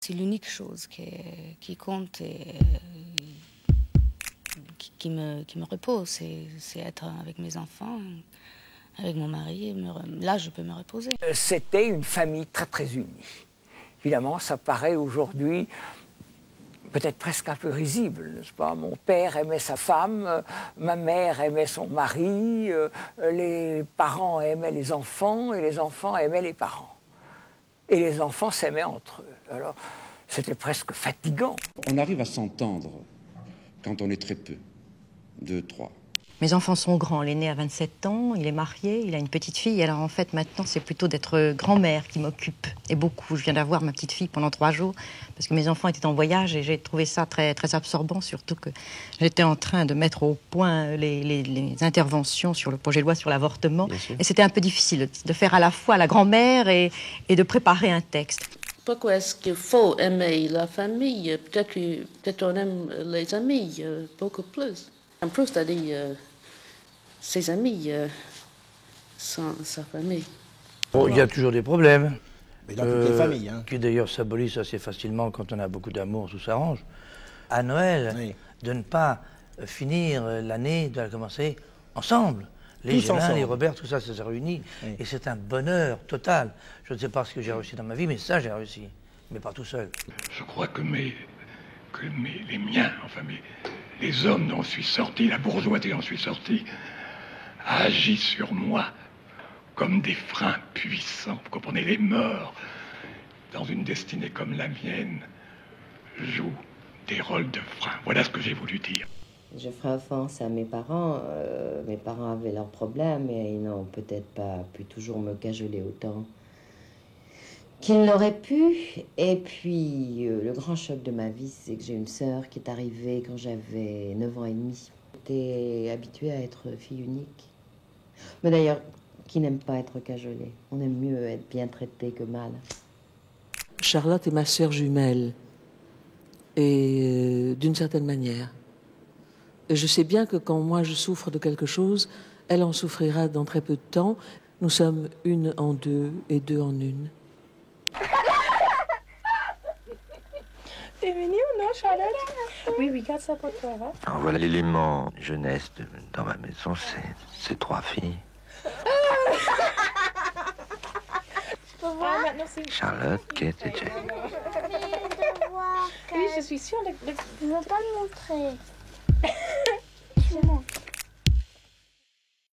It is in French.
c'est l'unique chose qui compte et qui me repose. C'est être avec mes enfants, avec mon mari. Là, je peux me reposer. C'était une famille très, très unie. Évidemment, ça paraît aujourd'hui peut-être presque un peu risible, n'est-ce pas? Mon père aimait sa femme, ma mère aimait son mari, les parents aimaient les enfants et les enfants aimaient les parents. Et les enfants s'aimaient entre eux. Alors, c'était presque fatigant. On arrive à s'entendre quand on est très peu, 2, 3. Mes enfants sont grands. L'aîné a 27 ans, il est marié, il a une petite fille. Alors en fait, maintenant, c'est plutôt d'être grand-mère qui m'occupe. Et beaucoup. Je viens d'avoir ma petite fille pendant 3 jours parce que mes enfants étaient en voyage et j'ai trouvé ça très, très absorbant, surtout que j'étais en train de mettre au point les interventions sur le projet de loi sur l'avortement. Et c'était un peu difficile de faire à la fois la grand-mère et de préparer un texte. Pourquoi est-ce qu'il faut aimer la famille? Peut-être on aime les amis beaucoup plus. Proust a dit ses amis sans sa famille. Bon, il y a toujours des problèmes. Mais dans toutes les familles. Hein. Qui d'ailleurs s'abolissent assez facilement quand on a beaucoup d'amour, tout s'arrange. À Noël, oui. De ne pas finir l'année, de la commencer ensemble. Les Gélin, les Robert, tout ça, ça s'est réuni. Oui. Et c'est un bonheur total. Je ne sais pas ce que j'ai réussi dans ma vie, mais ça, j'ai réussi. Mais pas tout seul. Je crois que les miens, enfin, les hommes dont je suis sorti, la bourgeoisie dont je suis sorti, a agi sur moi comme des freins puissants. Vous comprenez, les morts, dans une destinée comme la mienne, jouent des rôles de freins. Voilà ce que j'ai voulu dire. Je ferai offense à mes parents. Mes parents avaient leurs problèmes et ils n'ont peut-être pas pu toujours me cajoler autant qu'ils l'auraient pu. Et puis, le grand choc de ma vie, c'est que j'ai une sœur qui est arrivée quand j'avais 9 ans et demi. J'étais habituée à être fille unique. Mais d'ailleurs, qui n'aime pas être cajolée? On aime mieux être bien traité que mal. Charlotte est ma sœur jumelle. Et d'une certaine manière. Et je sais bien que quand moi je souffre de quelque chose, elle en souffrira dans très peu de temps. Nous sommes une en deux et deux en une. T'es venue ou non, Charlotte? Oui, regarde ça pour toi. Hein? Alors voilà l'élément jeunesse dans ma maison, c'est 3 filles. Charlotte, Kate et Jane. Oui, je suis sûre. Je ne veux pas le montrer. Je montre.